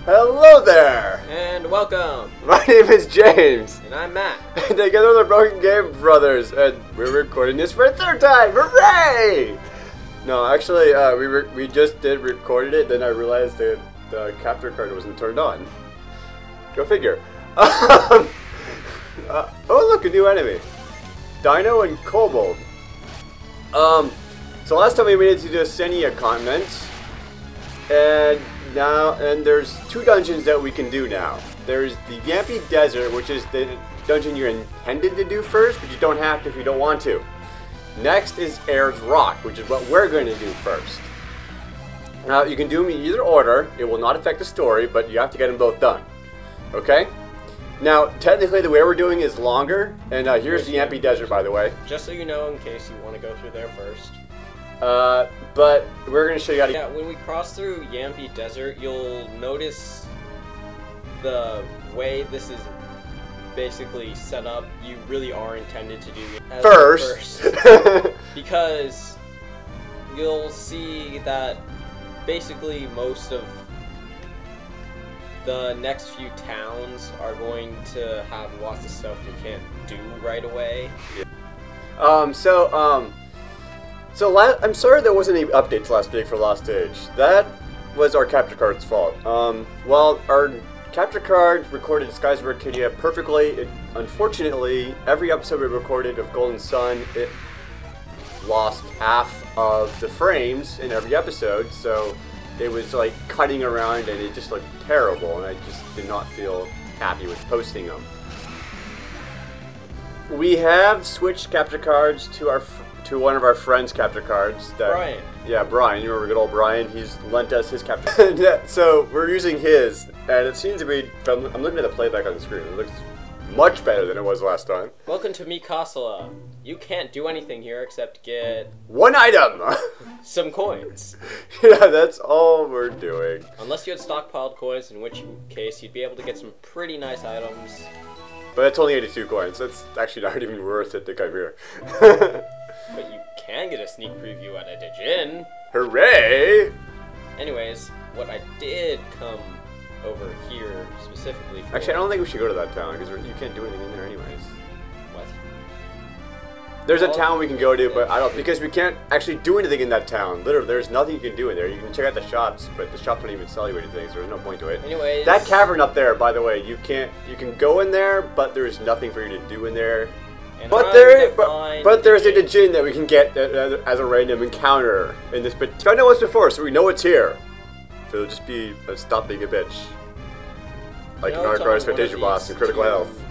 Hello there! And welcome! My name is James. And I'm Matt. And together we're the Broken Game Brothers, and we're recording this for a third time! Hooray! No, actually, we just recorded it, then I realized that the capture card wasn't turned on. Go figure. Oh look, a new enemy. Dino and Kobold. So last time we made it to the Senia continent, and there's two dungeons that we can do now. There's the Yampy Desert, which is the dungeon you're intended to do first, but you don't have to if you don't want to. Next is Ayers Rock, which is what we're going to do first. Now, you can do them in either order. It will not affect the story, but you have to get them both done. Okay? Now, technically, the way we're doing is longer, and here's the Yampy Desert, by the way. Just so you know, in case you want to go through there first. But we're going to show you how to... Yeah, when we cross through Yampy Desert, you'll notice the way this is basically set up. You really are intended to do as first. Because you'll see that basically most of the next few towns are going to have lots of stuff you can't do right away. Yeah. I'm sorry there wasn't any updates last week for Lost Age. That was our capture card's fault. Well, our capture card recorded Skies of Arcadia perfectly. Unfortunately, every episode we recorded of Golden Sun, it lost half of the frames in every episode, so it was like cutting around and it just looked terrible, and I just did not feel happy with posting them. We have switched capture cards to one of our friends' capture cards. Brian. Yeah, Brian. You remember good old Brian? He's lent us his capture. Yeah, so we're using his, and it seems to be. I'm looking at the playback on the screen. It looks much better than it was last time. Welcome to Mikasala. You can't do anything here except get one item. Some coins. Yeah, that's all we're doing. Unless you had stockpiled coins, in which case you'd be able to get some pretty nice items. But it's only 82 coins. That's actually not even worth it to come here. But you can get a sneak preview at a Djinn. Hooray! Anyways, what I did come over here specifically for... Actually, I don't think we should go to that town, because you can't do anything in there anyways. What? There's a town we can go to, but I don't... Because we can't actually do anything in that town. Literally, there's nothing you can do in there. You can check out the shops, but the shops don't even sell you anything, so there's no point to it. Anyways... That cavern up there, by the way, you can go in there, but there's nothing for you to do in there. But there's a Djinn that we can get as a random encounter in this. But I know what's before, so we know it's here. So it'll just be stop being a bitch, like an Arc Expectation Boss and Critical Health.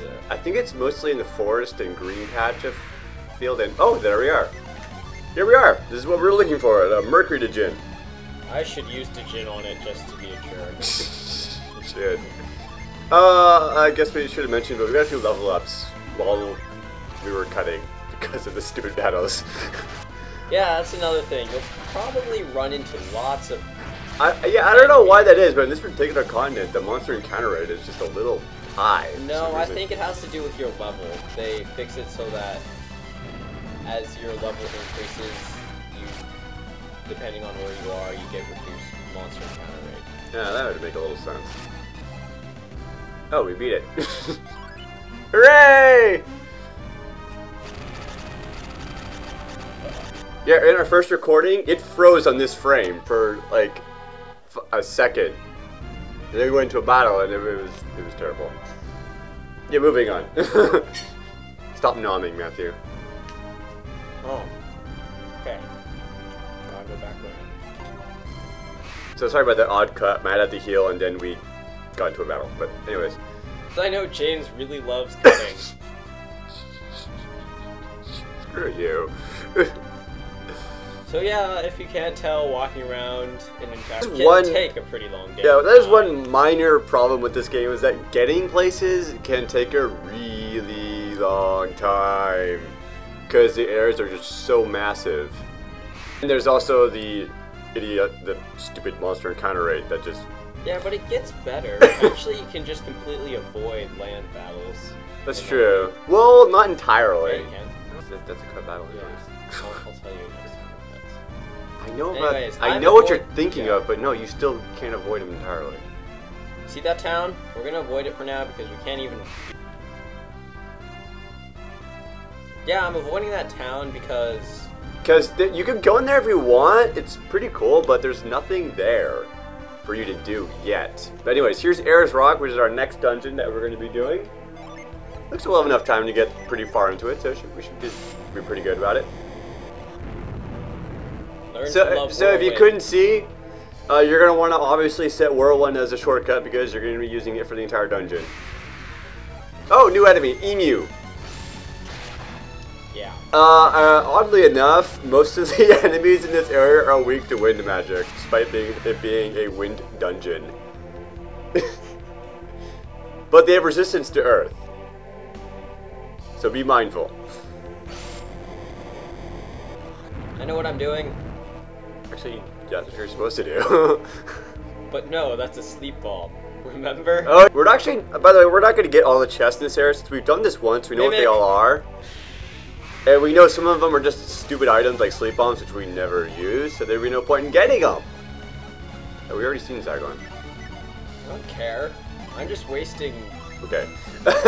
Yeah. I think it's mostly in the forest and green patch of field. And oh, there we are. Here we are. This is what we're looking for. A Mercury Djinn. I should use Djinn on it just to be a jerk. You should. I guess we should have mentioned, but we got a few level ups while we were cutting because of the stupid battles. Yeah, that's another thing. You'll probably run into lots of... I don't know why that is, but in this particular continent, the monster encounter rate is just a little high. No, I think it has to do with your level. They fix it so that as your level increases, depending on where you are, you get reduced monster encounter rate. Yeah, that would make a little sense. Oh, we beat it. Hooray! Yeah, in our first recording, it froze on this frame for like a second. And then we went into a battle, and it was terrible. Yeah, moving on. Stop nomming, Matthew. Oh. Okay. I'll go back around. So sorry about that odd cut. Matt had to heal, and then we got into a battle. But anyways. I know James really loves cutting. Screw you. So yeah, if you can't tell, walking around in encounter can take a pretty long day. Yeah, there's one minor problem with this game is that getting places can take a really long time because the areas are just so massive. And there's also the stupid monster encounter rate that just... Yeah, but it gets better. Eventually, you can just completely avoid land battles. That's true. Well, not entirely. Yeah, you can. That's a cut battle. Yeah. I'll tell you next time. I know Anyways, I know what you're thinking of, but no, you still can't avoid them entirely. See that town? We're gonna avoid it for now because we can't even... Yeah, I'm avoiding that town because... Because you can go in there if you want, it's pretty cool, but there's nothing there for you to do yet. But anyways, here's Ayers Rock, which is our next dungeon that we're going to be doing. Looks like we'll have enough time to get pretty far into it, so we should be pretty good about it. So if you couldn't see, you're going to want to obviously set Whirlwind as a shortcut because you're going to be using it for the entire dungeon. Oh, new enemy, Emu. Yeah. Oddly enough, most of the enemies in this area are weak to wind magic, despite it being a wind dungeon. But they have resistance to earth. So be mindful. I know what I'm doing. Actually, that's what you're supposed to do. But no, that's a sleep bomb. Remember? Oh, we're actually, by the way, we're not going to get all the chests in this area since we've done this once. We know what they all are. And we know some of them are just stupid items like sleep bombs, which we never use, so there'd be no point in getting them. Oh, we already seen Zagon. I don't care. I'm just wasting... Okay.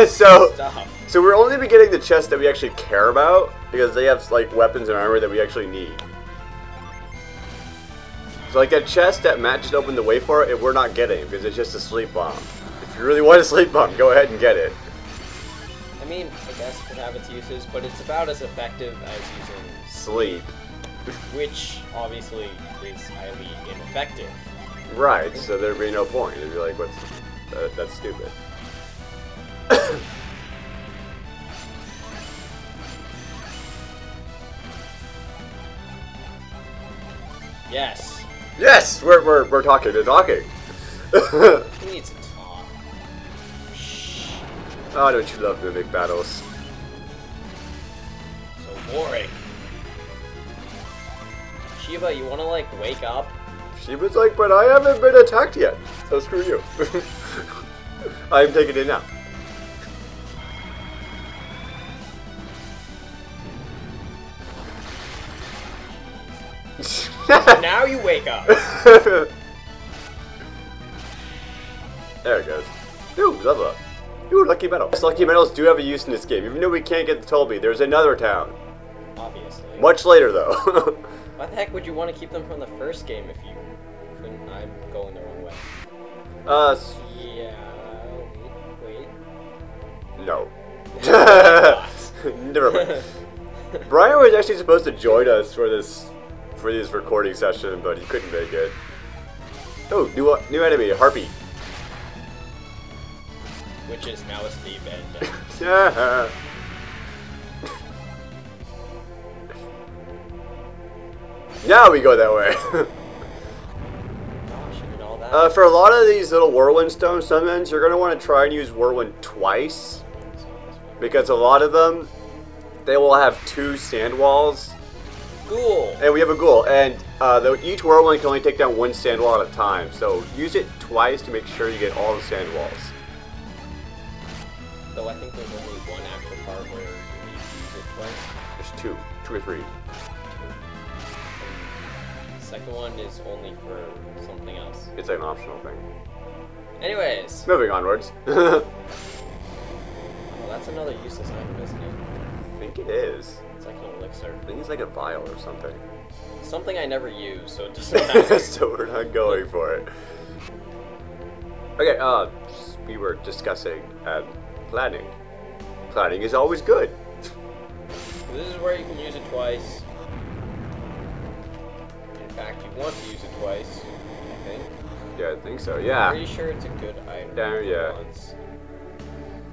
so stuff. we're only be getting the chests that we actually care about, because they have like weapons and armor that we actually need. So like that chest that Matt just opened the way for, we're not getting, because it's just a sleep bomb. If you really want a sleep bomb, go ahead and get it. I mean, I guess it could have its uses, but it's about as effective as using sleep. Which, obviously, is highly ineffective. Right, so there'd be no point. It'd be like, that's stupid. Yes. Yes! We're talking to talking. Who needs to talk? Shh. Oh, don't you love mimic battles? So boring. Shiva, you wanna like wake up? Shiva's like, but I haven't been attacked yet, so screw you. I'm taking it now. Now you wake up. There it goes. Ooh, level up. Ooh, lucky medal. Yes, lucky medals do have a use in this game. Even though we can't get the Tolby, there's another town. Obviously. Much later, though. Why the heck would you want to keep them from the first game if you couldn't? I'm going the wrong way. Yeah. Wait. No. Never mind. Brian was actually supposed to join us for this recording session, but he couldn't make it. Oh, new enemy, Harpy. Which is now asleep and... Yeah. Now we go that way. Gosh, and all that. For a lot of these little Whirlwind Stone summons, you're going to want to try and use Whirlwind twice. Because a lot of them, they will have 2 sand walls. Ghoul. And we have a ghoul, and each Whirlwind can only take down 1 sand wall at a time. So use it twice to make sure you get all the sand walls. Though I think there's only one actual part where you need to use it twice. There's 2 or 3. The second one is only for something else. It's like an optional thing. Anyways. Moving onwards. Oh, that's another useless item, isn't it? I think it is. It's like an elixir. I think it's like a vial or something. Something I never use, so it doesn't matter. So we're not going for it. Okay, we were discussing planning. Planning is always good. This is where you can use it twice. In fact, you want to use it twice, I think. Yeah, I think so, yeah. I'm pretty sure it's a good item. Yeah.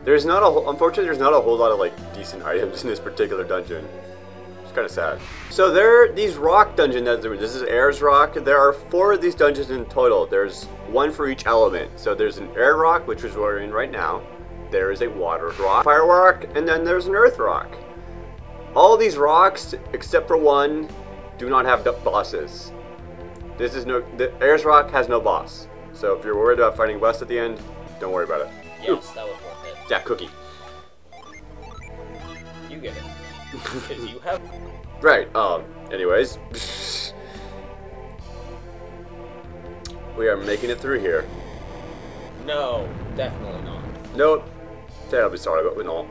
There's not unfortunately, there's not a whole lot of like decent items in this particular dungeon. It's kind of sad. So there are these rock dungeons. This is Ayers Rock. There are 4 of these dungeons in total. There's 1 for each element. So there's an air rock, which is what we're in right now. There is a water rock, fire rock, and then there's an earth rock. All these rocks, except for 1, do not have bosses. The Ayers Rock has no boss. So if you're worried about fighting West at the end, don't worry about it. Yes, Ooh. that was worth it. Yeah, cookie. You get it. Because you have... Right, anyways. We are making it through here. No, definitely not. Nope. Terribly sorry, but we're not.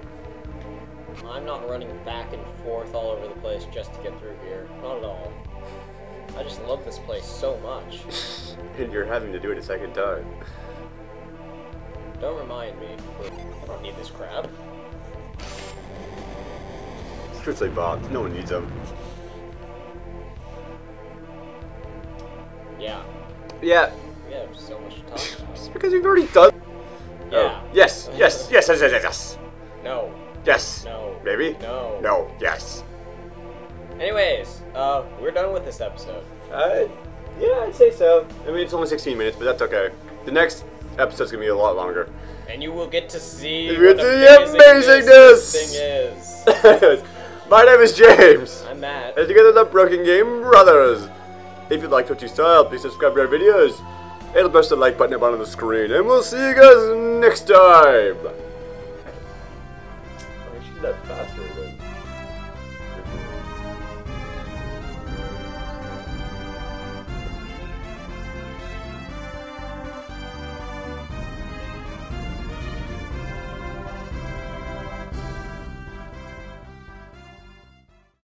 I'm not running back and forth all over the place just to get through here. Not at all. I just love this place so much. And you're having to do it a second time. Don't remind me. I don't need this crab. Strictly bots. No one needs them. Yeah. Yeah. We have so much to talk about. It's because we've already done. Yeah. Oh. Yes. Yes. Yes. Yes. Yes. Yes. No. Yes. No. Maybe. No. No. Yes. Anyways, we're done with this episode. Yeah, I'd say so. I mean, it's only 16 minutes, but that's okay. The next episode's gonna be a lot longer. And you will get to see what the amazingness thing is. My name is James. I'm Matt. And together the Broken Game Brothers. If you liked what you saw, please subscribe to our videos. And press the like button up on the screen. And we'll see you guys next time.